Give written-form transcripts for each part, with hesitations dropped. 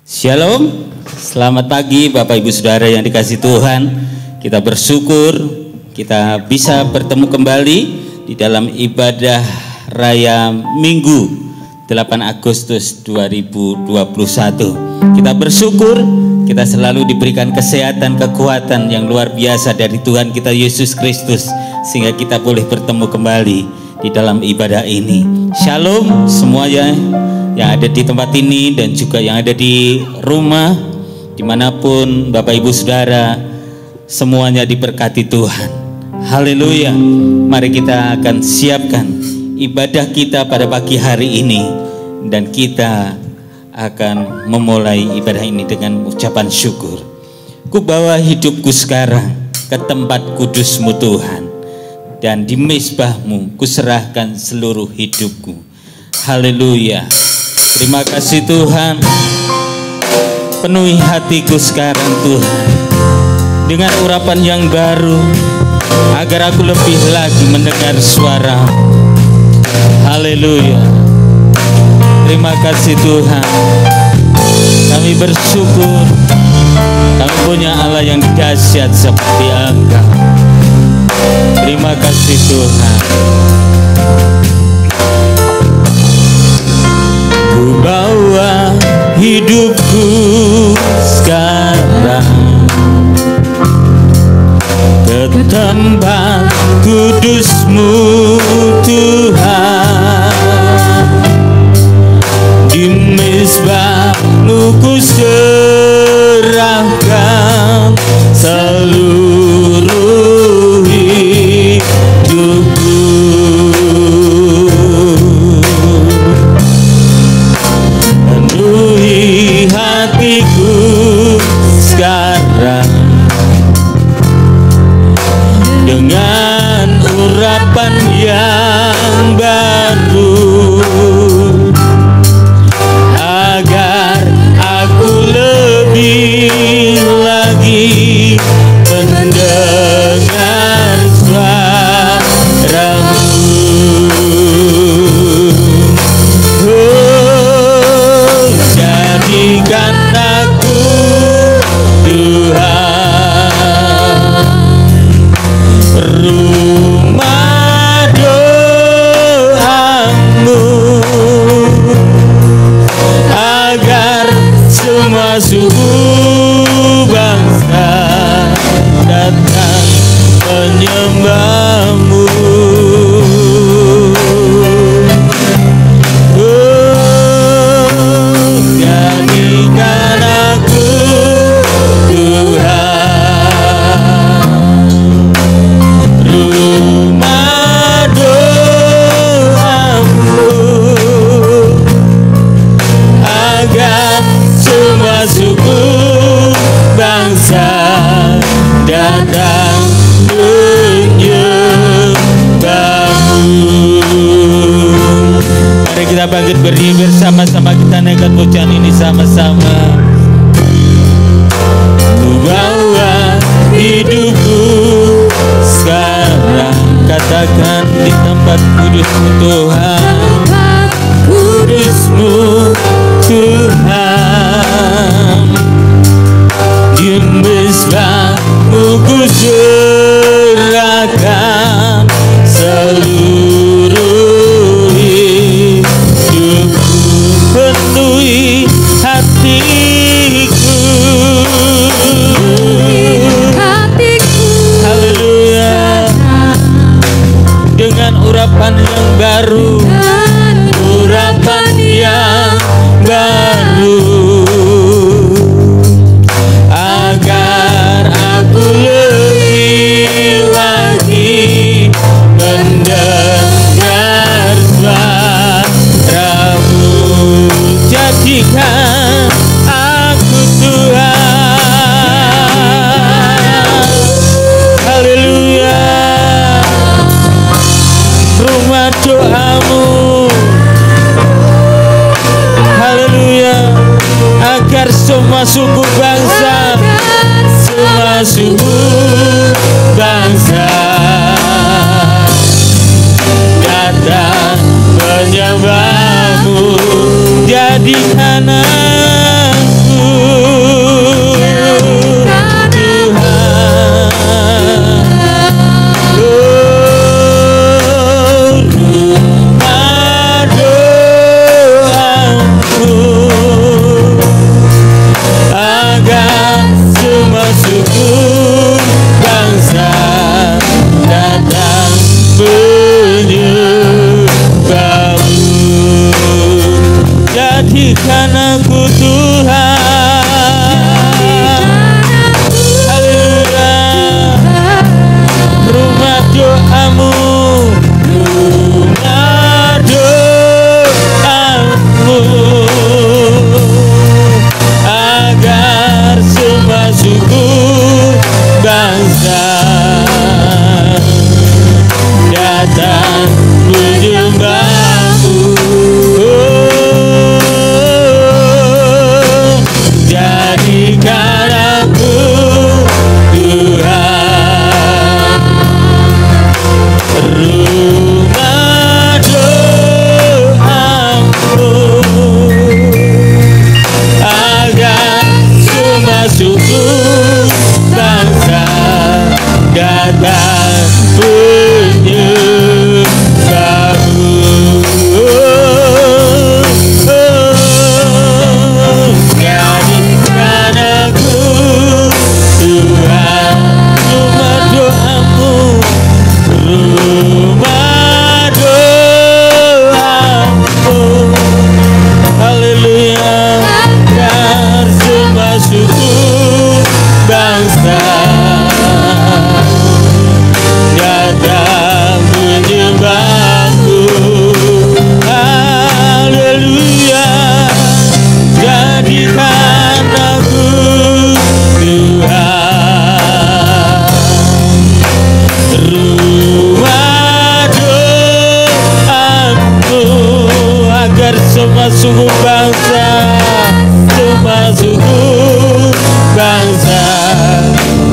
Shalom, selamat pagi Bapak Ibu Saudara yang dikasihi Tuhan. Kita bersyukur kita bisa bertemu kembali di dalam ibadah Raya Minggu 8 Agustus 2021. Kita bersyukur kita selalu diberikan kesehatan, kekuatan yang luar biasa dari Tuhan kita Yesus Kristus, sehingga kita boleh bertemu kembali di dalam ibadah ini. Shalom semuanya yang ada di tempat ini dan juga yang ada di rumah, dimanapun Bapak Ibu Saudara, semuanya diberkati Tuhan. Haleluya. Mari kita akan siapkan ibadah kita pada pagi hari ini, dan kita akan memulai ibadah ini dengan ucapan syukur. Ku bawa hidupku sekarang ke tempat kudus-Mu Tuhan, dan di mezbah-Mu kuserahkan seluruh hidupku. Haleluya. Terima kasih Tuhan. Penuhi hatiku sekarang Tuhan dengan urapan yang baru, agar aku lebih lagi mendengar suara. Haleluya. Terima kasih Tuhan. Kami bersyukur kami punya Allah yang dahsyat seperti Engkau. Terima kasih Tuhan. Ku bawa hidupku sekarang ke tempat kudus-Mu Tuhan, di mezbah-Mu ku serahkan seluruh hidupku. Penuhi hatiku sekarang dengan urapan yang baru, agar aku lebih lagi mendengar suara-Mu. Oh, jadikan aku Tuhan rumah doa-Mu, agar semua suku bangsa datang menyembah-Mu. Oh, jadikan aku Tuhan rumah doa-Mu, agar semua suku bangsa datang menyembah-Mu. Mari kita bangkit berdiri bersama-sama, kita naikkan pujian ini sama-sama. Ku bawa hidupku sekarang, katakan, di tempat kudus-Mu Tuhan, kudus-Mu Tuhan, di mezbah-Mu ku serahkan seluruh hidupku. Penuhi hatiku, haleluya, dengan urapan yang baru, urapan yang baru, agar aku lebih lagi mendengar suara-Mu. Jadikan aku Tuhan, haleluya, rumah doa-Mu, haleluya, agar semua suku bangsa, semua suku bangsa datang menyembah-Mu. Jadikan aku Tuhan. Haleluya. Rumah doamu, rumah doamu, agar semua suku bangsa datang menyembahmu. Oh, jadikan aku Tuhan rumah doamu, agar semua suku bangsa datang menyembahmu. Jadikan aku Tuhan rumah doamu, rumah doamu. Haleluya. Agar semua suku bangsa datang menyembahmu. Haleluya. Jadikan aku Tuhan rumah doamu, agar semua suku bangsa, semua suku bangsa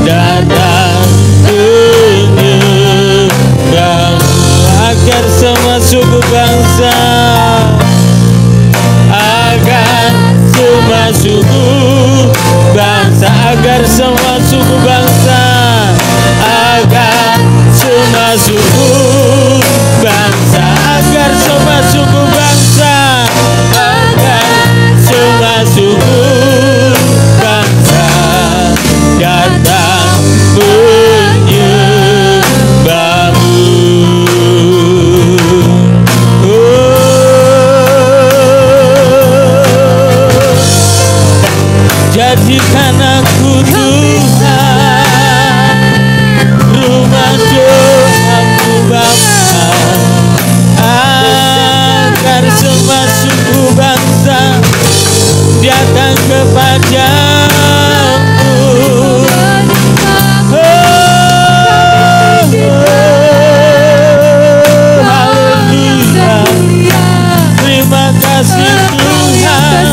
datang menyembahmu. Agar semua suku bangsa, agar semua suku bangsa, agar semua suku bangsa, agar semua suku bangsa, agar semua suku bangsa, agar semua suku bangsa datang menyembahmu. Jadikan aku Tuhan rumah doamu Bapa, agar semua suku bangsa datang kepadamu. Haleluya. Terima kasih Tuhan,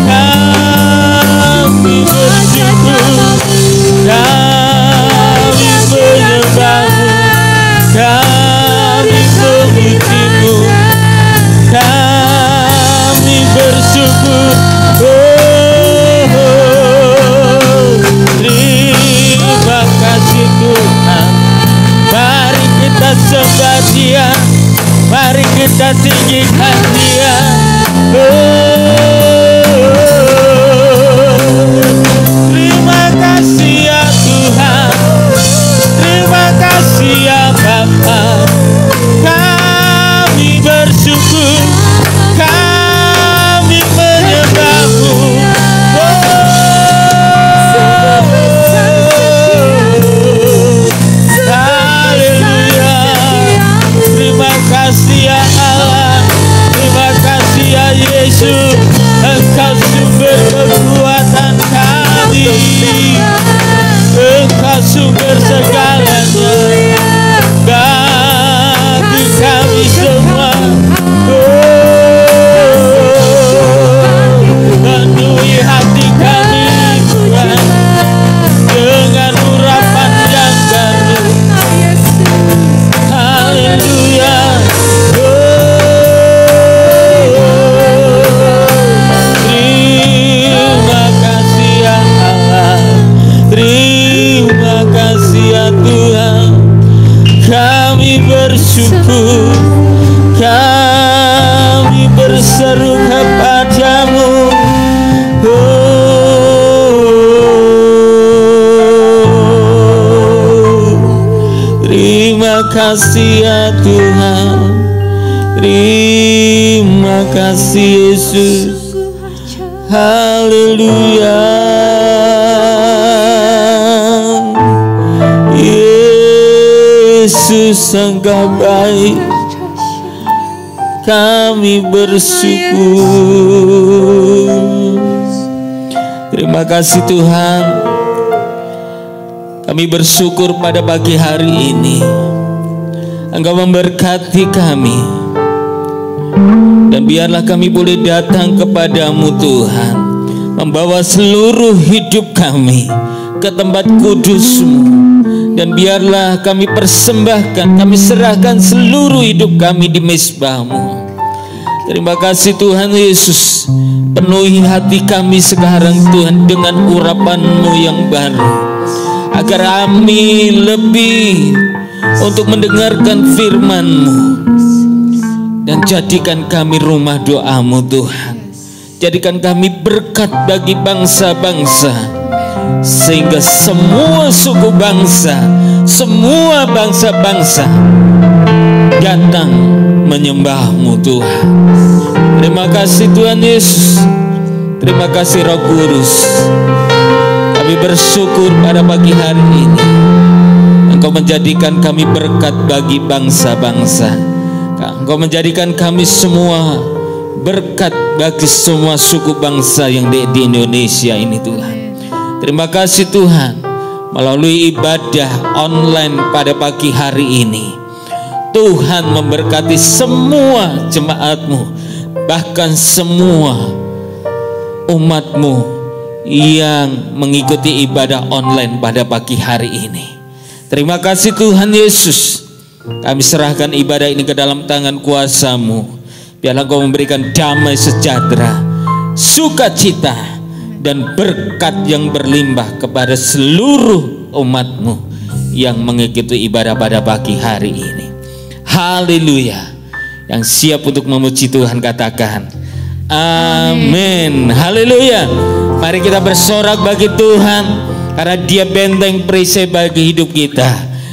kami bersyukur, kami menyembahmu, kami memujimu, kami bersyukur. Terima kasih Tuhan. Mari kita sembah Dia, mari kita tinggikan Dia. Terima kasih ya Tuhan, terima kasih ya Bapa. Kami bersyukur, kami menyembahmu. Haleluya. Terima kasih ya Allah, terima kasih ya Yesus. Engkau sumber kekuatan kami, Engkau sumber segalanya bagi kami semua. Penuhi hati kami Tuhan dengan urapan yang baru. Haleluya. Terima kasih ya Allah, terima kasih ya Tuhan. Kami bersyukur, kami berseru kepadamu. Terima kasih ya Tuhan, terima kasih Yesus. Haleluya. Yesus Engkau baik, kami bersyukur. Terima kasih Tuhan, kami bersyukur pada pagi hari ini Engkau memberkati kami, dan biarlah kami boleh datang kepadamu Tuhan, membawa seluruh hidup kami ke tempat kudus-Mu, dan biarlah kami persembahkan, kami serahkan seluruh hidup kami di mezbah-Mu. Terima kasih Tuhan Yesus, penuhi hati kami sekarang Tuhan dengan urapan-Mu yang baru, agar kami lebih untuk mendengarkan firman-Mu, dan jadikan kami rumah doa-Mu Tuhan. Jadikan kami berkat bagi bangsa-bangsa, sehingga semua suku bangsa, semua bangsa-bangsa datang menyembah-Mu Tuhan. Terima kasih Tuhan Yesus, terima kasih Roh Kudus. Kami bersyukur pada pagi hari ini Engkau menjadikan kami berkat bagi bangsa-bangsa. Engkau menjadikan kami semua berkat bagi semua suku bangsa yang di Indonesia ini Tuhan. Terima kasih Tuhan, melalui ibadah online pada pagi hari ini Tuhan memberkati semua jemaat-Mu, bahkan semua umat-Mu yang mengikuti ibadah online pada pagi hari ini. Terima kasih Tuhan Yesus, kami serahkan ibadah ini ke dalam tangan kuasa-Mu. Biarlah Engkau memberikan damai sejahtera, sukacita, dan berkat yang berlimpah kepada seluruh umat-Mu yang mengikuti ibadah pada pagi hari ini. Haleluya. Yang siap untuk memuji Tuhan katakan amin. Haleluya. Mari kita bersorak bagi Tuhan, karena Dia benteng perisai bagi hidup kita,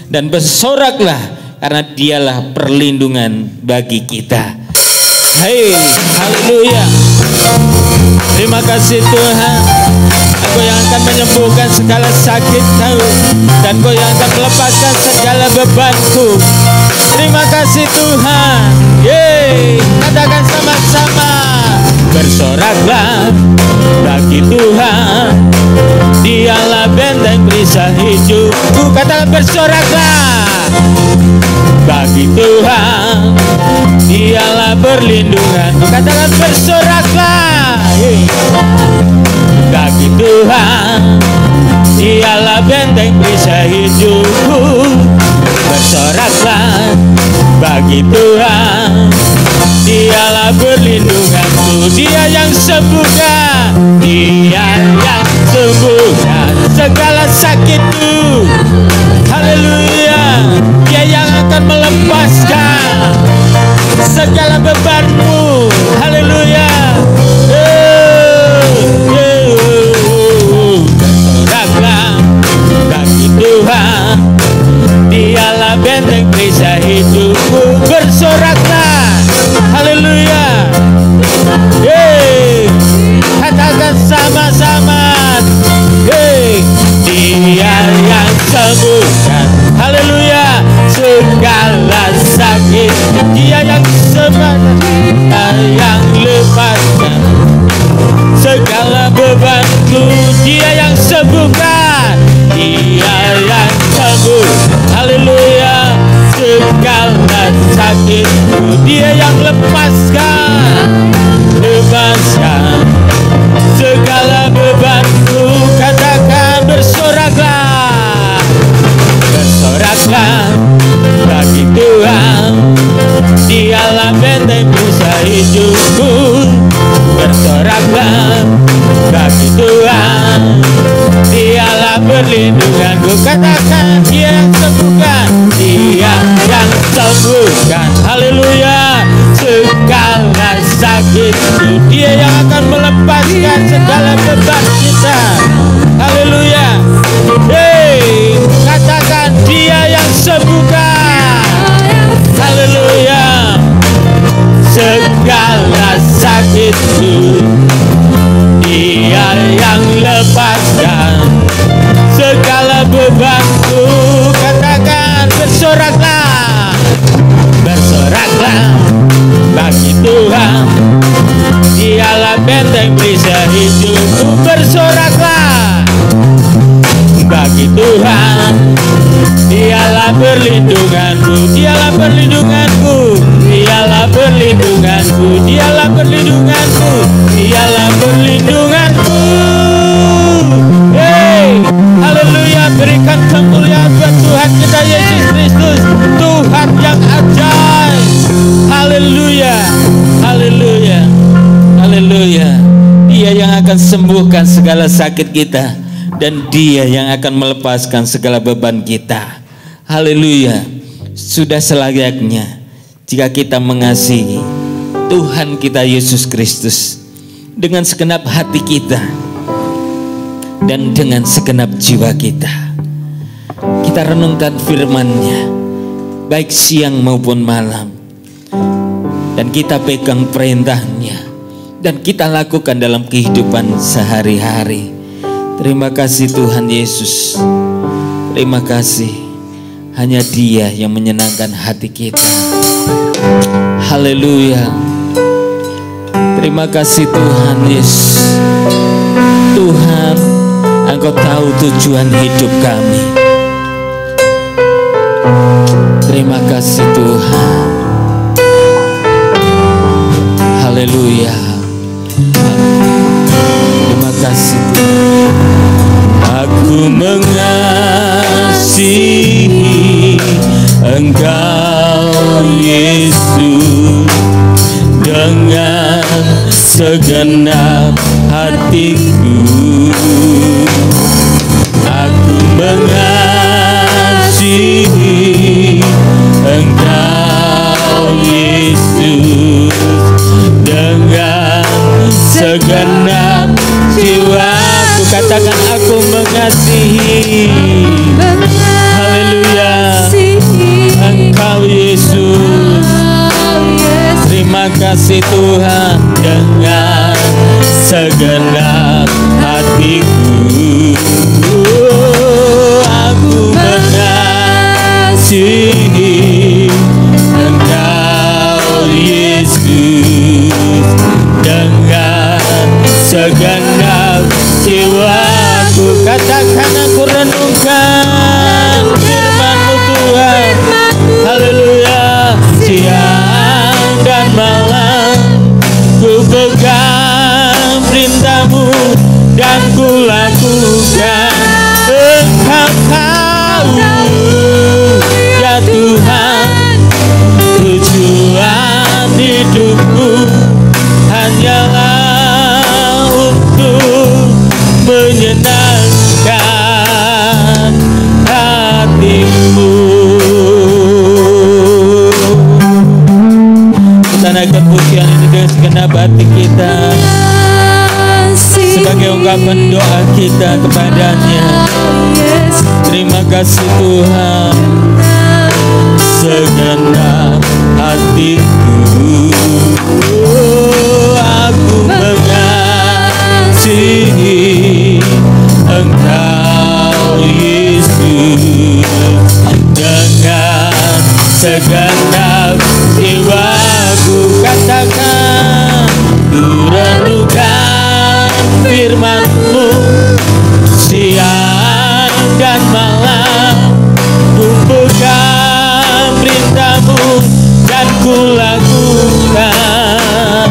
dan bersoraklah karena Dialah perlindungan bagi kita. Hei, haleluya. Terima kasih Tuhan, Engkau yang akan menyembuhkan segala sakit kau, dan Engkau yang akan melepaskan segala bebanku. Terima kasih Tuhan. Yeay, katakan sama-sama, bersoraklah bagi Tuhan, Dialah benteng perisai hidupku. Katakan bersoraklah bagi Tuhan, Dialah perlindunganku. Katakan bersoraklah bagi Tuhan, Dialah benteng perisai hidupku. Bersoraklah bagi Tuhan, Dialah perlindunganku. Dia yang sembuhkan, Dia yang sembuhkan segala sakitku. Haleluya. Dia yang akan melepaskan segala bebanmu. Haleluya. Bersoraklah bagi Tuhan, Dialah benteng perisai hidupku. Bersoraklah. Haleluya. Katakan sama-sama. Dia yang sembuhkan. Haleluya. Segala sakit. Dia yang sembuhkan, yang lepaskan segala bebanku. Dia yang sembuhkan, Dia yang sembuh. Haleluya. Segala sakitku, Dia yang lepaskan, lepaskan segala bebanku. Katakan bersoraklah, bersoraklah bagi Tuhan, Dialah benteng perisai hidupku. Bersoraklah bagi Tuhan, Dialah perlindunganku. Katakan Dia yang sembuhkan, Dia yang sembuhkan. Haleluya. Segala sakitku, Dia yang akan melepaskan segala beban kita. Haleluya. Katakan Dia yang sembuhkan. Haleluya. Segala sakitku, bebanku. Katakan bersoraklah, bersoraklah bagi Tuhan. Dialah benteng perisai hidupku. Bersoraklah bagi Tuhan. Dialah perlindunganku, dialah perlindunganku, dialah perlindunganku, dialah perlindunganku, dialah perlindunganku. Hey, haleluya, berikan kemuliaan buat Tuhan kita Yesus Kristus, Tuhan yang ajaib. Haleluya, haleluya, haleluya. Dia yang akan sembuhkan segala sakit kita, dan Dia yang akan melepaskan segala beban kita. Haleluya. Sudah selayaknya jika kita mengasihi Tuhan kita Yesus Kristus dengan segenap hati kita dan dengan segenap jiwa kita. Kita renungkan firman-Nya baik siang maupun malam, dan kita pegang perintah-Nya dan kita lakukan dalam kehidupan sehari-hari. Terima kasih Tuhan Yesus. Terima kasih. Hanya Dia yang menyenangkan hati kita. Haleluya. Terima kasih Tuhan Yesus. Tuhan, Engkau tahu tujuan hidup kami. Terima kasih Tuhan. Haleluya. Terima kasih Tuhan. Aku mengasihi Engkau Yesus dengan segenap hatiku. Aku mengasihi Engkau Yesus dengan segenap jiwaku. Katakan aku mengasihi. Haleluya. Engkau Yesus. Terima kasih Tuhan dengan segenap hatiku. Aku mengasihi Engkau Yesus dengan segenap jiwaku. Katakan aku renungkan firman-Mu Tuhan. Haleluya. Siang dan malam ku pegang perintah-Mu dan ku lakukan. Engkau tahu ya Tuhan, tujuan hidupku hanyalah untuk menyenangkan hati-Mu. Kita naikkan pujian ini dengan segenap hati kita sebagai ungkapan doa kita kepadanya. Terima kasih Tuhan. Segenap hatiku aku mengasihi Engkau Yesus dengan segenap jiwaku. Katakan ku renungkan firman-Mu siang dan malam, ku pegang perintah-Mu dan ku lakukan.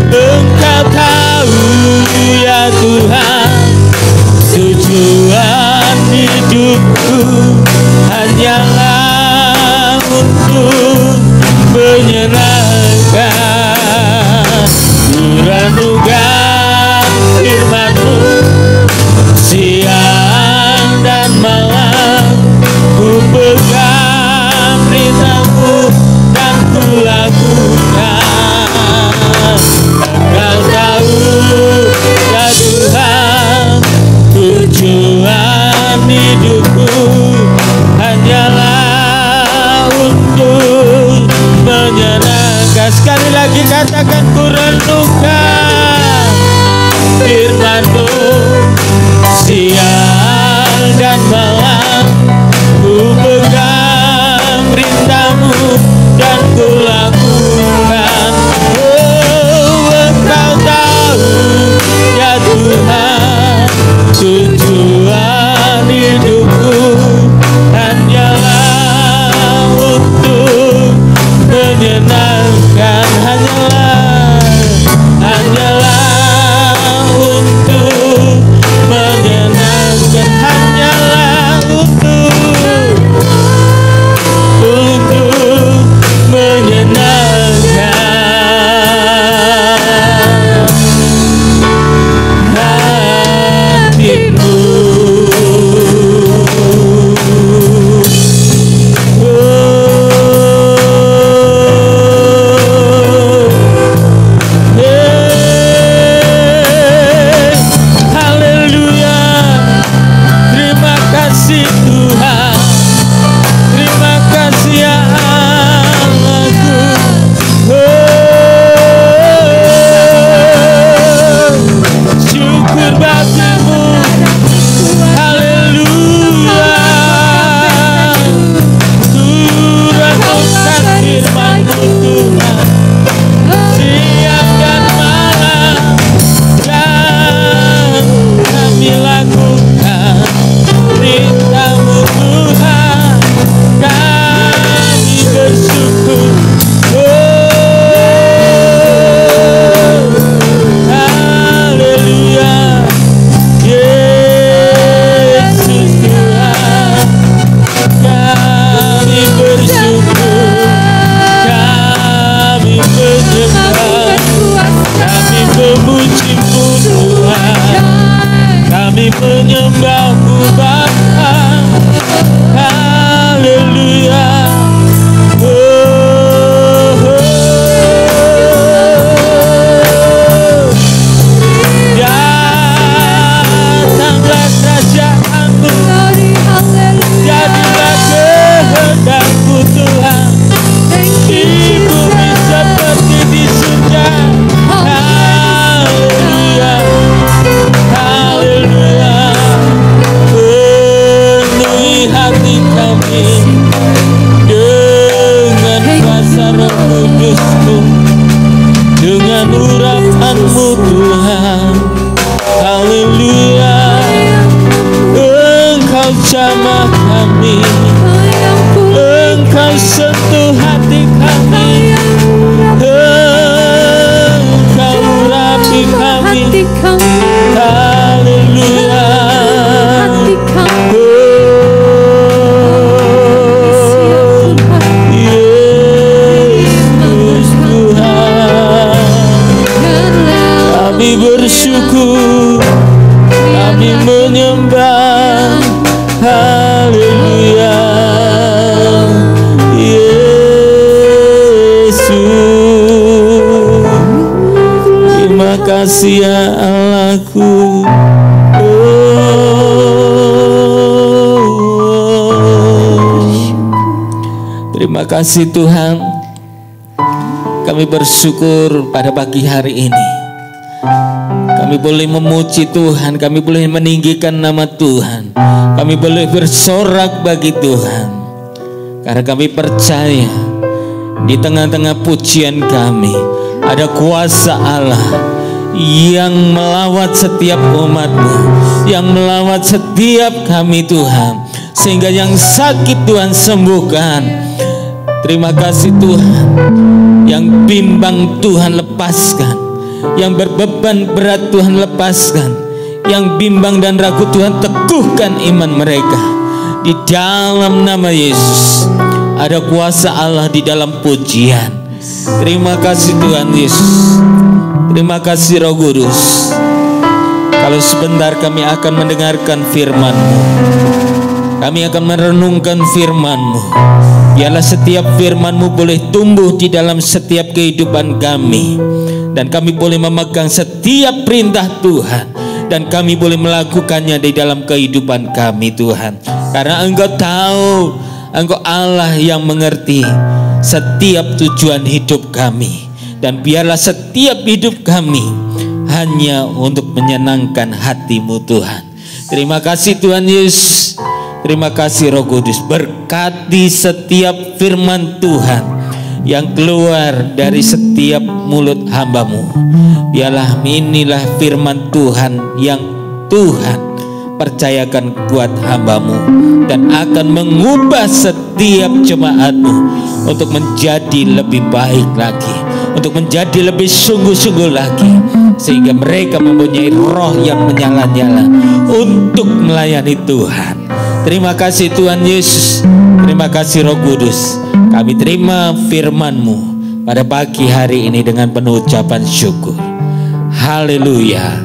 Engkau tahu ya Tuhan, tujuan hidupku hanyalah untuk menyenangkan. Ku renungkan firman-Mu siang dan malam, ku pegang perintah-Mu dan ku lakukan. Engkau tahu ya Tuhan, tujuan hidupku hanyalah untuk menyenangkan. Sekali lagi katakan, ku renungkan firman-Mu siang dan malam, bagimu. Haleluya. Renungkan firman-Mu Tuhan, siang dan malam dan kami lakukan perintah-Mu Tuhan. Kami bersyukur. Haleluya. Yesus Tuhan, kami bersyukur, kami menyembah, kami memuji-Mu Tuhan, kami menyembah-Mu Bapa. Haleluya. Datanglah kerajaan-Mu, jadilah kehendak-Mu Tuhan, di bumi seperti di surga. Haleluya. Haleluya. Penuhi hati kami dengan kuasa Roh Kudus-Mu, dengan urapan-Mu Tuhan. Haleluya. Engkau jamah kami, Engkau sentuh hati kami, Engkau urapi kami. Haleluya. Yesus Tuhan, kami bersyukur, kami menyembah. Haleluya. Yesus, terima kasih ya Allahku. Terima kasih Tuhan. Kami bersyukur pada pagi hari ini. Kami boleh memuji Tuhan, kami boleh meninggikan nama Tuhan, kami boleh bersorak bagi Tuhan. Karena kami percaya di tengah-tengah pujian kami ada kuasa Allah yang melawat setiap umat-Mu, yang melawat setiap kami Tuhan, sehingga yang sakit Tuhan sembuhkan. Terima kasih Tuhan. Yang bimbang Tuhan lepaskan, yang berbeban berat Tuhan lepaskan, yang bimbang dan ragu Tuhan teguhkan iman mereka. Di dalam nama Yesus ada kuasa Allah di dalam pujian. Terima kasih Tuhan Yesus. Terima kasih Roh Kudus. Kalau sebentar kami akan mendengarkan firman-Mu, kami akan merenungkan firman-Mu. Biarlah setiap firman-Mu boleh tumbuh di dalam setiap kehidupan kami, dan kami boleh memegang setiap perintah Tuhan, dan kami boleh melakukannya di dalam kehidupan kami Tuhan. Karena Engkau tahu, Engkau Allah yang mengerti setiap tujuan hidup kami, dan biarlah setiap hidup kami hanya untuk menyenangkan hati-Mu Tuhan. Terima kasih Tuhan Yesus. Terima kasih Roh Kudus. Berkati setiap firman Tuhan yang keluar dari setiap mulut hamba-Mu. Biarlah inilah firman Tuhan yang Tuhan percayakan buat hamba-Mu, dan akan mengubah setiap jemaat-Mu untuk menjadi lebih baik lagi, untuk menjadi lebih sungguh-sungguh lagi, sehingga mereka mempunyai roh yang menyala-nyala untuk melayani Tuhan. Terima kasih Tuhan Yesus. Terima kasih Roh Kudus. Kami terima firman-Mu pada pagi hari ini dengan penuh ucapan syukur. Haleluya.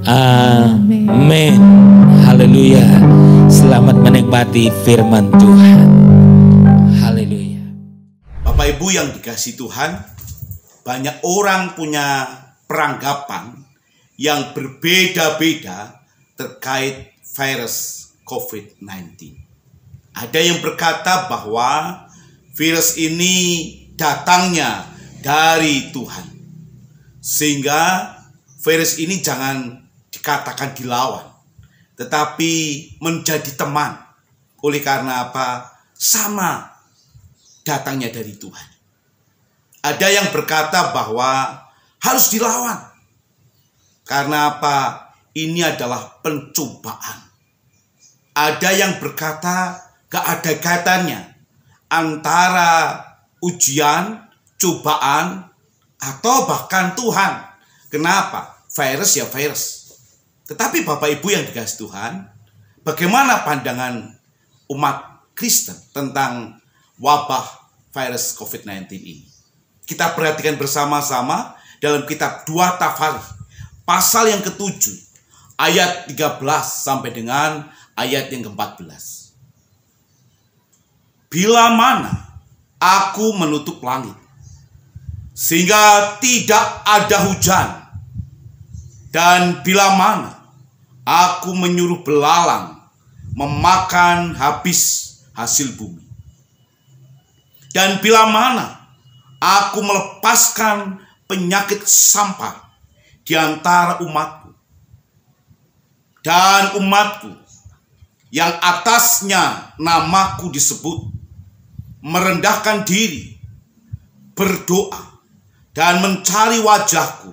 Amin. Haleluya. Selamat menikmati firman Tuhan. Haleluya. Bapak Ibu yang dikasihi Tuhan, banyak orang punya peranggapan yang berbeda-beda terkait virus COVID-19. Ada yang berkata bahwa virus ini datangnya dari Tuhan, sehingga virus ini jangan dikatakan dilawan, tetapi menjadi teman. Oleh karena apa? Sama datangnya dari Tuhan. Ada yang berkata bahwa harus dilawan. Karena apa? Ini adalah pencobaan. Ada yang berkata gak ada kaitannya antara ujian, cobaan, atau bahkan Tuhan. Kenapa? Virus ya virus. Tetapi Bapak Ibu yang dikasihi Tuhan, bagaimana pandangan umat Kristen tentang wabah virus COVID-19 ini? Kita perhatikan bersama-sama dalam kitab 2 Tafarikh, pasal yang ke-7, ayat 13 sampai dengan ayat yang ke-14. Bila mana aku menutup langit, sehingga tidak ada hujan, dan bila mana aku menyuruh belalang memakan habis hasil bumi, dan bila mana aku melepaskan penyakit sampar di antara umatku, dan umatku yang atasnya namaku disebut merendahkan diri, berdoa, dan mencari wajahku,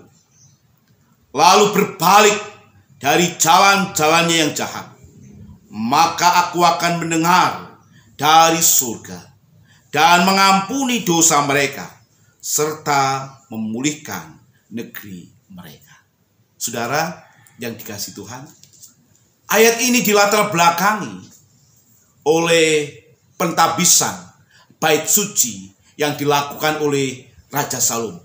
lalu berbalik dari jalan-jalannya yang jahat, maka aku akan mendengar dari surga dan mengampuni dosa mereka, serta memulihkan negeri mereka. Saudara yang dikasihi Tuhan, ayat ini dilatar belakangi oleh pentabisan bait suci yang dilakukan oleh Raja Salomo.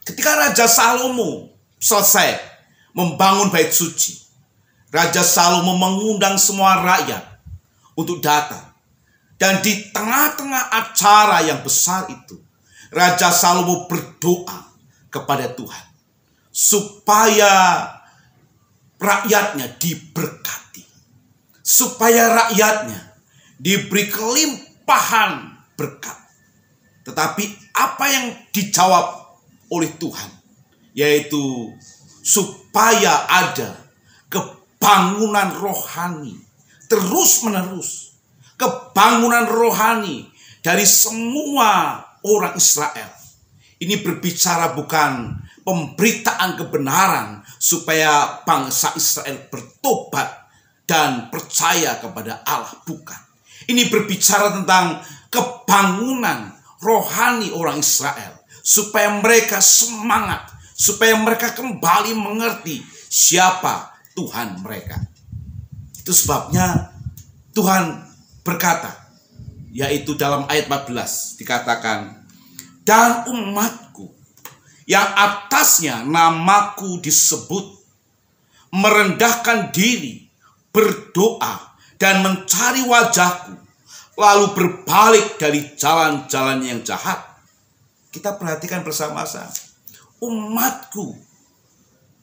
Ketika Raja Salomo selesai membangun bait suci, Raja Salomo mengundang semua rakyat untuk datang. Dan di tengah-tengah acara yang besar itu, Raja Salomo berdoa kepada Tuhan supaya rakyatnya diberkati, supaya rakyatnya diberi kelimpahan berkat. Tetapi apa yang dijawab oleh Tuhan, yaitu supaya ada kebangunan rohani terus-menerus, kebangunan rohani dari semua orang Israel. Ini berbicara bukan pemberitaan kebenaran supaya bangsa Israel bertobat dan percaya kepada Allah, bukan. Ini berbicara tentang kebangunan rohani orang Israel supaya mereka semangat, supaya mereka kembali mengerti siapa Tuhan mereka. Itu sebabnya Tuhan berkata, yaitu dalam ayat 14 dikatakan, dan umatku yang atasnya namaku disebut merendahkan diri, berdoa, dan mencari wajahku, lalu berbalik dari jalan-jalan yang jahat. Kita perhatikan bersama-sama. Umatku,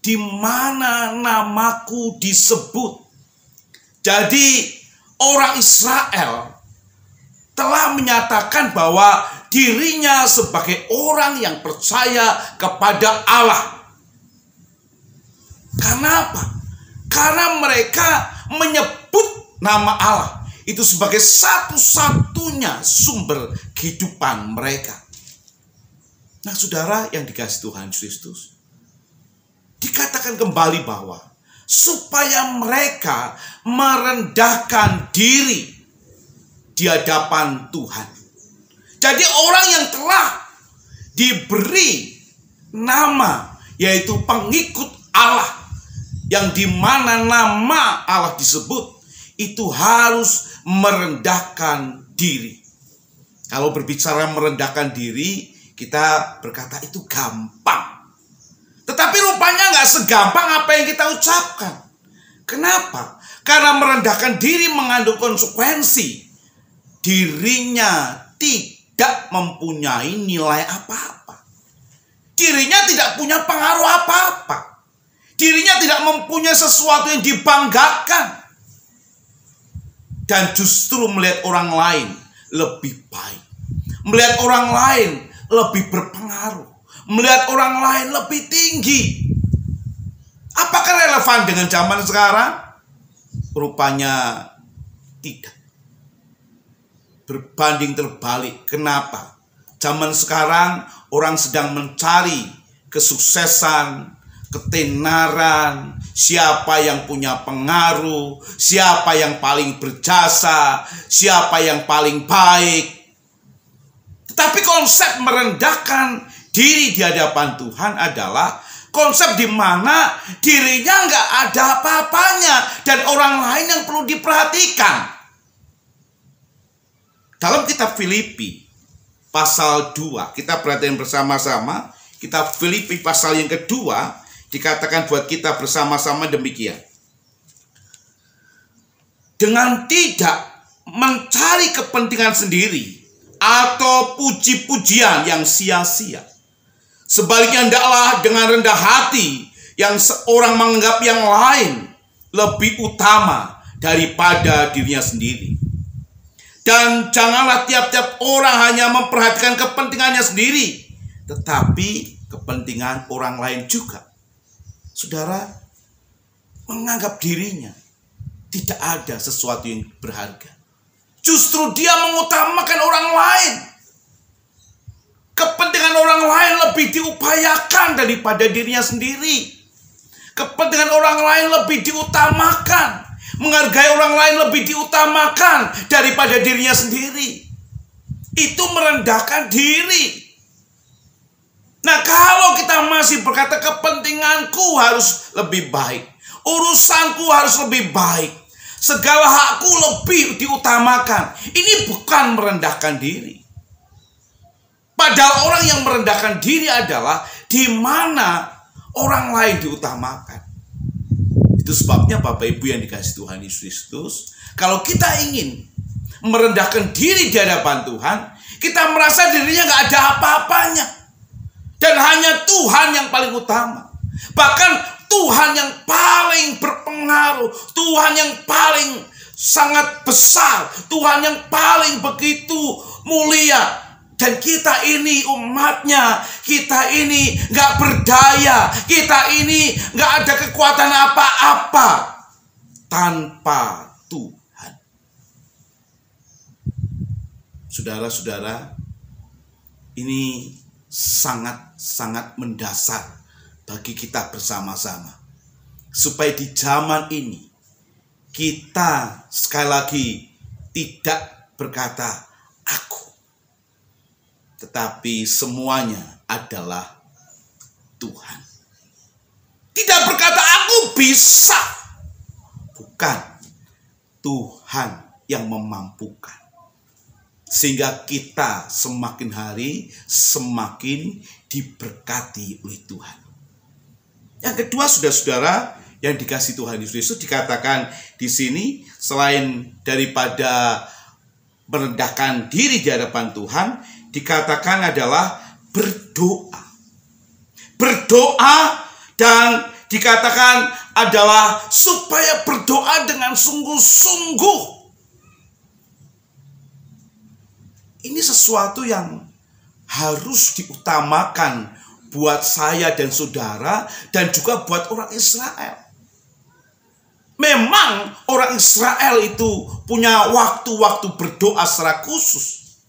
di mana namaku disebut. Jadi orang Israel telah menyatakan bahwa dirinya sebagai orang yang percaya kepada Allah. Karena apa? Karena mereka menyebut nama Allah itu sebagai satu-satunya sumber kehidupan mereka. Nah, saudara yang dikasihi Tuhan Kristus, dikatakan kembali bahwa supaya mereka merendahkan diri di hadapan Tuhan. Jadi orang yang telah diberi nama, yaitu pengikut Allah, yang dimana nama Allah disebut, itu harus merendahkan diri. Kalau berbicara merendahkan diri, kita berkata itu gampang. Tetapi rupanya nggak segampang apa yang kita ucapkan. Kenapa? Karena merendahkan diri mengandung konsekuensi. Dirinya tidak mempunyai nilai apa-apa. Dirinya tidak punya pengaruh apa-apa. Dirinya tidak mempunyai sesuatu yang dibanggakan. Dan justru melihat orang lain lebih baik. Melihat orang lain lebih berpengaruh. Melihat orang lain lebih tinggi. Apakah relevan dengan zaman sekarang? Rupanya tidak. Berbanding terbalik. Kenapa? Zaman sekarang orang sedang mencari kesuksesan, ketenaran, siapa yang punya pengaruh, siapa yang paling berjasa, siapa yang paling baik. Tetapi konsep merendahkan diri di hadapan Tuhan adalah konsep di mana dirinya nggak ada apa-apanya dan orang lain yang perlu diperhatikan. Dalam kitab Filipi pasal 2, kita perhatikan bersama-sama. Kitab Filipi pasal yang kedua dikatakan buat kita bersama-sama demikian. Dengan tidak mencari kepentingan sendiri atau puji-pujian yang sia-sia. Sebaliknya hendaklah dengan rendah hati yang seorang menganggap yang lain lebih utama daripada dirinya sendiri. Dan janganlah tiap-tiap orang hanya memperhatikan kepentingannya sendiri, tetapi kepentingan orang lain juga. Saudara, menganggap dirinya tidak ada sesuatu yang berharga. Justru dia mengutamakan orang lain. Kepentingan orang lain lebih diupayakan daripada dirinya sendiri. Kepentingan orang lain lebih diutamakan. Menghargai orang lain lebih diutamakan daripada dirinya sendiri. Itu merendahkan diri. Nah, kalau kita masih berkata kepentinganku harus lebih baik, urusanku harus lebih baik, segala hakku lebih diutamakan, ini bukan merendahkan diri. Padahal orang yang merendahkan diri adalah di mana orang lain diutamakan. Itu sebabnya Bapak Ibu yang dikasihi Tuhan Yesus Kristus, kalau kita ingin merendahkan diri di hadapan Tuhan, kita merasa dirinya gak ada apa-apanya. Dan hanya Tuhan yang paling utama. Bahkan Tuhan yang paling berpengaruh, Tuhan yang paling sangat besar, Tuhan yang paling begitu mulia. Dan kita ini umatnya, kita ini gak berdaya, kita ini gak ada kekuatan apa-apa tanpa Tuhan. Saudara-saudara, ini sangat-sangat mendasar bagi kita bersama-sama. Supaya di zaman ini, kita sekali lagi tidak berkata, aku. Tetapi semuanya adalah Tuhan. Tidak berkata aku bisa. Bukan. Tuhan yang memampukan. Sehingga kita semakin hari semakin diberkati oleh Tuhan. Yang kedua, saudara-saudara yang dikasihi Tuhan Yesus, dikatakan di sini selain daripada merendahkan diri di hadapan Tuhan, dikatakan adalah berdoa. Berdoa dan dikatakan adalah supaya berdoa dengan sungguh-sungguh. Ini sesuatu yang harus diutamakan buat saya dan saudara dan juga buat orang Israel. Memang orang Israel itu punya waktu-waktu berdoa secara khusus.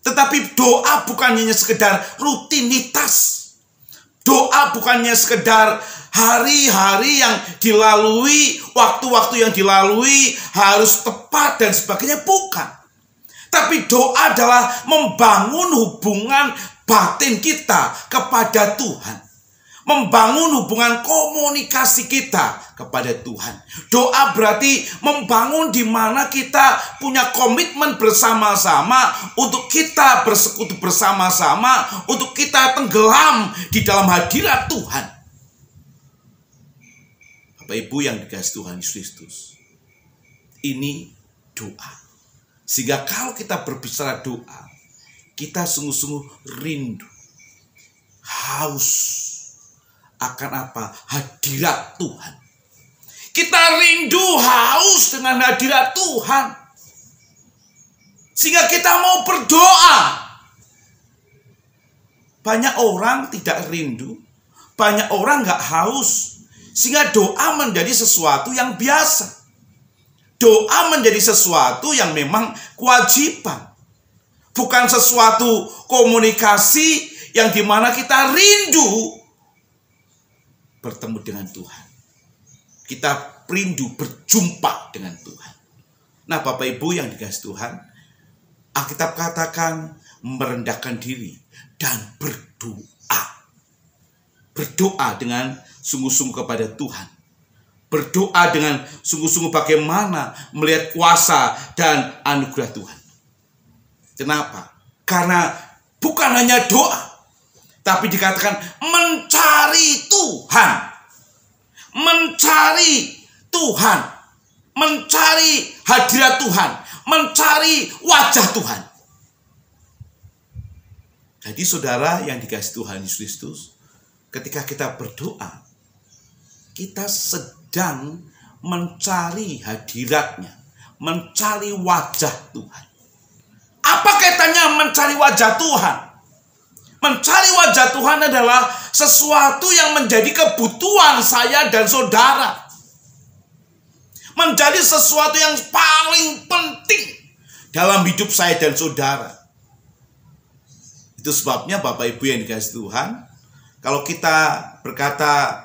Tetapi doa bukan hanya sekedar rutinitas. Doa bukannya sekedar hari-hari yang dilalui, waktu-waktu yang dilalui harus tepat dan sebagainya. Bukan. Tapi doa adalah membangun hubungan batin kita kepada Tuhan. Membangun hubungan komunikasi kita kepada Tuhan. Doa berarti membangun di mana kita punya komitmen bersama-sama untuk kita bersekutu bersama-sama, untuk kita tenggelam di dalam hadirat Tuhan. Bapak Ibu yang dikasihi Tuhan Yesus Kristus, ini doa. Sehingga kalau kita berbicara doa, kita sungguh-sungguh rindu, haus akan apa? Hadirat Tuhan. Kita rindu haus dengan hadirat Tuhan. Sehingga kita mau berdoa. Banyak orang tidak rindu. Banyak orang gak haus. Sehingga doa menjadi sesuatu yang biasa. Doa menjadi sesuatu yang memang kewajiban. Bukan sesuatu komunikasi yang dimana kita rindu bertemu dengan Tuhan. Kita rindu berjumpa dengan Tuhan. Nah, Bapak Ibu yang dikasihi Tuhan, Alkitab katakan merendahkan diri dan berdoa. Berdoa dengan sungguh-sungguh kepada Tuhan. Berdoa dengan sungguh-sungguh bagaimana melihat kuasa dan anugerah Tuhan. Kenapa? Karena bukan hanya doa, tapi dikatakan mencari Tuhan. Mencari Tuhan. Mencari hadirat Tuhan. Mencari wajah Tuhan. Jadi saudara yang dikasihi Tuhan Yesus Kristus, ketika kita berdoa, kita sedang mencari hadiratnya, mencari wajah Tuhan. Apa kaitannya mencari wajah Tuhan? Mencari wajah Tuhan adalah sesuatu yang menjadi kebutuhan saya dan saudara. Menjadi sesuatu yang paling penting dalam hidup saya dan saudara. Itu sebabnya Bapak Ibu yang dikasihi Tuhan, kalau kita berkata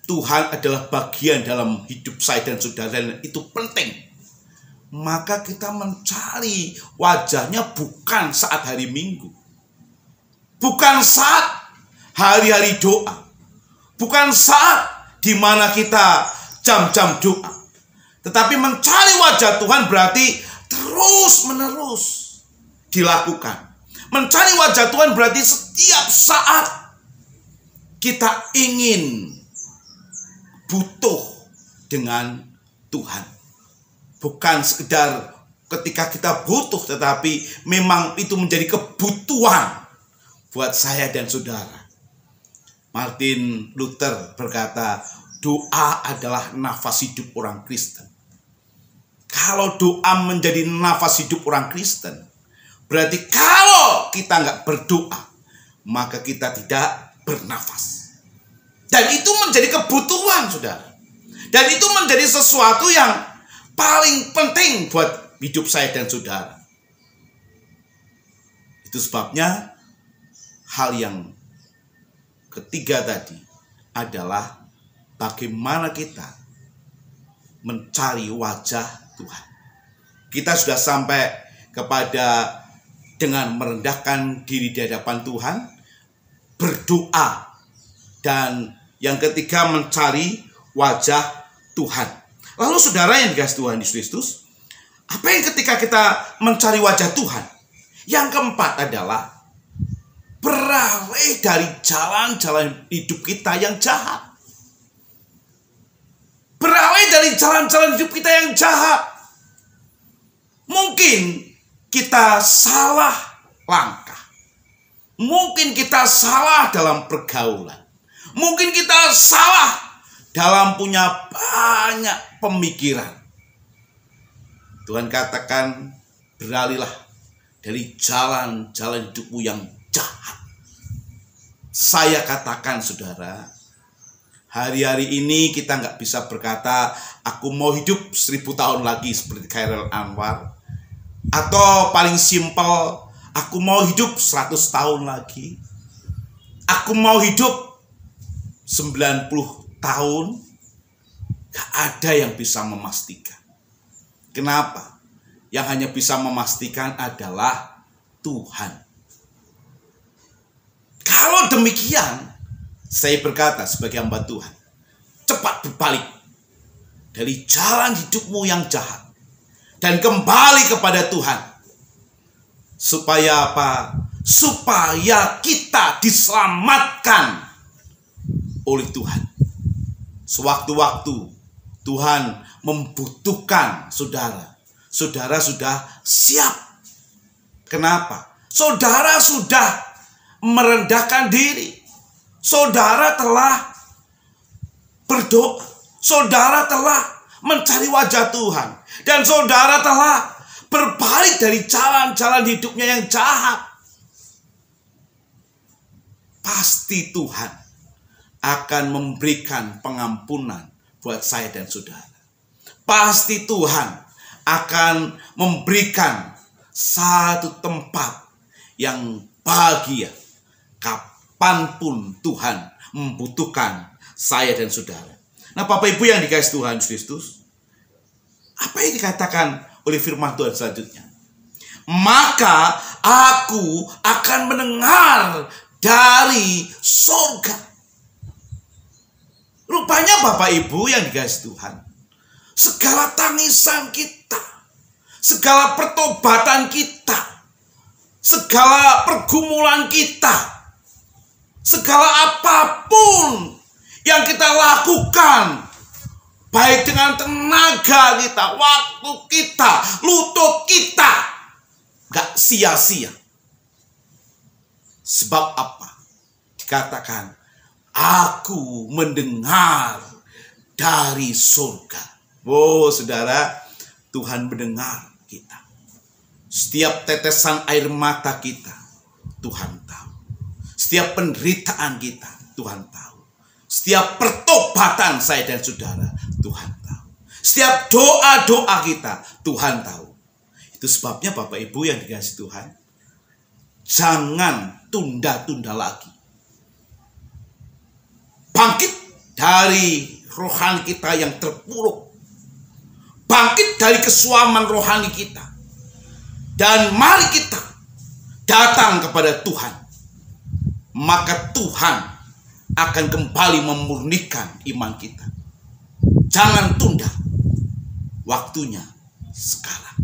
Tuhan adalah bagian dalam hidup saya dan saudara, dan itu penting, maka kita mencari wajahnya bukan saat hari Minggu, bukan saat hari-hari doa, bukan saat dimana kita jam-jam doa, tetapi mencari wajah Tuhan berarti terus-menerus dilakukan. Mencari wajah Tuhan berarti setiap saat kita ingin butuh dengan Tuhan. Bukan sekedar ketika kita butuh, tetapi memang itu menjadi kebutuhan buat saya dan saudara. Martin Luther berkata, doa adalah nafas hidup orang Kristen. Kalau doa menjadi nafas hidup orang Kristen, berarti kalau kita nggak berdoa, maka kita tidak bernafas. Dan itu menjadi kebutuhan, saudara. Dan itu menjadi sesuatu yang paling penting buat hidup saya dan saudara. Itu sebabnya hal yang ketiga tadi adalah bagaimana kita mencari wajah Tuhan. Kita sudah sampai kepada dengan merendahkan diri di hadapan Tuhan, berdoa, dan yang ketiga mencari wajah Tuhan. Lalu saudara yang dikasihi Tuhan Yesus Kristus, apa yang ketika kita mencari wajah Tuhan? Yang keempat adalah beralih dari jalan-jalan hidup kita yang jahat. Beralih dari jalan-jalan hidup kita yang jahat. Mungkin kita salah langkah. Mungkin kita salah dalam pergaulan. Mungkin kita salah dalam punya banyak pemikiran. Tuhan katakan, beralihlah dari jalan-jalan hidupmu yang jahat. Saya katakan saudara, hari-hari ini kita nggak bisa berkata, aku mau hidup 1000 tahun lagi seperti Khairil Anwar. Atau paling simpel, aku mau hidup 100 tahun lagi. Aku mau hidup 90 tahun. Gak ada yang bisa memastikan. Kenapa? Yang hanya bisa memastikan adalah Tuhan. Kalau demikian, saya berkata sebagai hamba Tuhan, cepat berbalik dari jalan hidupmu yang jahat dan kembali kepada Tuhan. Supaya apa? Supaya kita diselamatkan oleh Tuhan. Sewaktu-waktu Tuhan membutuhkan saudara, saudara sudah siap. Kenapa? Saudara sudah merendahkan diri. Saudara telah berdoa. Saudara telah mencari wajah Tuhan. Dan saudara telah berbalik dari jalan-jalan hidupnya yang jahat. Pasti Tuhan akan memberikan pengampunan buat saya dan saudara. Pasti Tuhan akan memberikan satu tempat yang bahagia kapanpun Tuhan membutuhkan saya dan saudara. Nah, Bapak Ibu yang dikasihi Tuhan Kristus, apa yang dikatakan oleh firman Tuhan selanjutnya? Maka aku akan mendengar dari surga. Rupanya Bapak Ibu yang dikasihi Tuhan, segala tangisan kita, segala pertobatan kita, segala pergumulan kita, segala apapun yang kita lakukan, baik dengan tenaga kita, waktu kita, lutut kita, gak sia-sia. Sebab apa? Dikatakan, aku mendengar dari surga. Oh saudara, Tuhan mendengar kita. Setiap tetesan air mata kita, Tuhan tahu. Setiap penderitaan kita, Tuhan tahu. Setiap pertobatan saya dan saudara, Tuhan tahu. Setiap doa-doa kita, Tuhan tahu. Itu sebabnya Bapak Ibu yang dikasihi Tuhan, jangan tunda-tunda lagi. Bangkit dari rohani kita yang terpuruk. Bangkit dari kesuaman rohani kita. Dan mari kita datang kepada Tuhan. Maka Tuhan akan kembali memurnikan iman kita. Jangan tunda. Waktunya sekarang.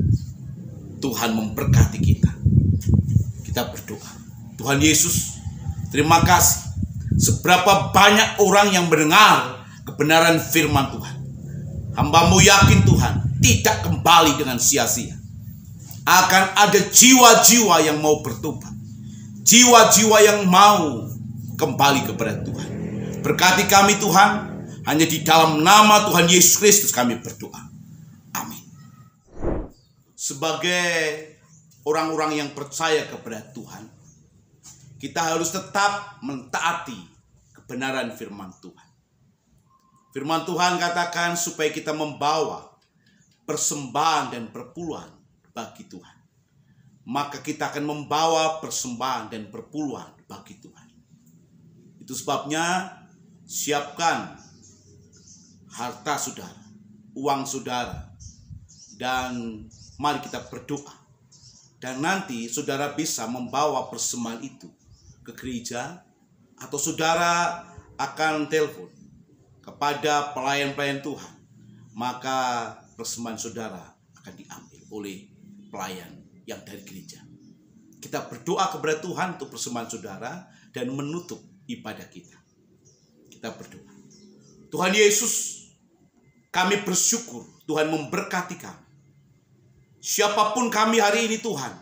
Tuhan memberkati kita. Kita berdoa. Tuhan Yesus, terima kasih. Seberapa banyak orang yang mendengar kebenaran firman Tuhan. Hamba-Mu yakin Tuhan tidak kembali dengan sia-sia. Akan ada jiwa-jiwa yang mau bertobat. Jiwa-jiwa yang mau kembali kepada Tuhan. Berkati kami Tuhan. Hanya di dalam nama Tuhan Yesus Kristus kami berdoa. Amin. Sebagai orang-orang yang percaya kepada Tuhan, kita harus tetap mentaati kebenaran firman Tuhan. Firman Tuhan katakan supaya kita membawa persembahan dan perpuluhan bagi Tuhan. Maka kita akan membawa persembahan dan perpuluhan bagi Tuhan. Itu sebabnya siapkan harta saudara, uang saudara, dan mari kita berdoa. Dan nanti saudara bisa membawa persembahan itu ke gereja, atau saudara akan telepon kepada pelayan-pelayan Tuhan, maka persembahan saudara akan diambil oleh pelayan yang dari gereja. Kita berdoa kepada Tuhan untuk persembahan saudara dan menutup ibadah kita. Kita berdoa. Tuhan Yesus, kami bersyukur Tuhan memberkati kami. Siapapun kami hari ini Tuhan,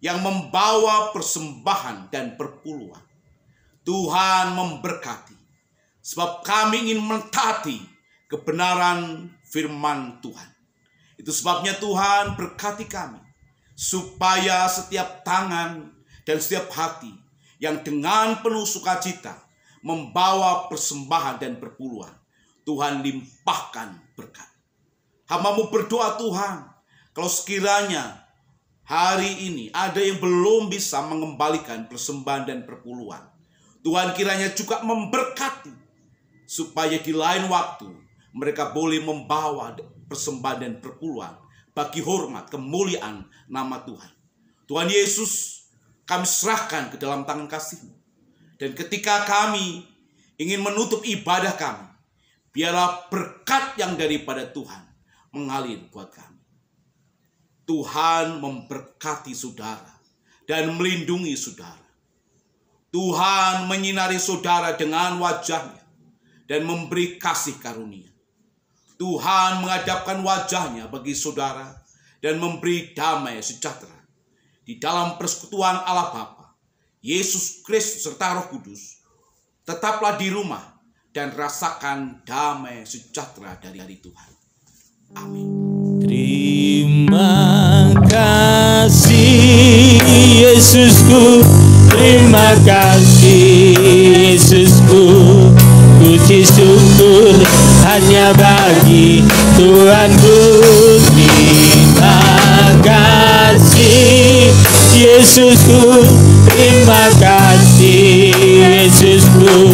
yang membawa persembahan dan perpuluhan, Tuhan memberkati. Sebab kami ingin mentaati kebenaran firman Tuhan. Itu sebabnya Tuhan berkati kami. Supaya setiap tangan dan setiap hati yang dengan penuh sukacita membawa persembahan dan perpuluhan, Tuhan limpahkan berkat. Hamba-Mu berdoa Tuhan, kalau sekiranya hari ini ada yang belum bisa mengembalikan persembahan dan perpuluhan, Tuhan kiranya juga memberkati, supaya di lain waktu mereka boleh membawa persembahan dan perpuluhan bagi hormat, kemuliaan nama Tuhan. Tuhan Yesus, kami serahkan ke dalam tangan kasih-Mu. Dan ketika kami ingin menutup ibadah kami, biarlah berkat yang daripada Tuhan mengalir buat kami. Tuhan memberkati saudara dan melindungi saudara. Tuhan menyinari saudara dengan wajah-Nya dan memberi kasih karunia. Tuhan menghadapkan wajah-Nya bagi saudara dan memberi damai sejahtera. Di dalam persekutuan Allah Bapa, Yesus Kristus serta Roh Kudus, tetaplah di rumah dan rasakan damai sejahtera dari Tuhan. Amin. Terima kasih Yesusku, terima kasih Yesusku. hanya bagi Tuhanku. Terima kasih Yesusku, terima kasih Yesusku.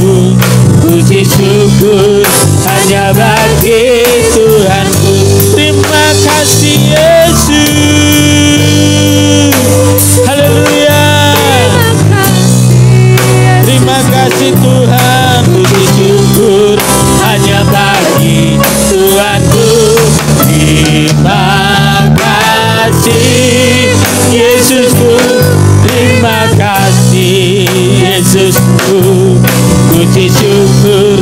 Puji syukur hanya bagi Tuhanku. Terima kasih Yesus. Haleluya. Terima kasih Tuhan. Puji syukur hanya bagi Tuhanku. Terima kasih Yesusku, terima kasih Yesusku. Puji syukur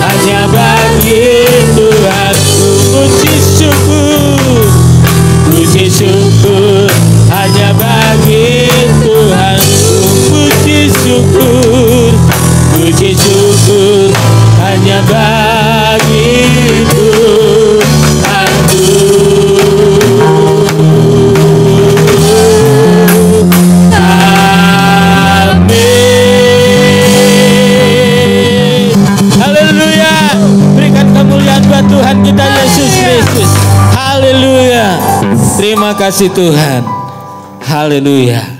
hanya bagi Tuhanku. Puji syukur, puji syukur hanya bagi Tuhanku. Puji syukur, puji syukur hanya bagi Tuhanku. Tuhan kita Yesus Kristus. Haleluya. Terima kasih Tuhan. Haleluya.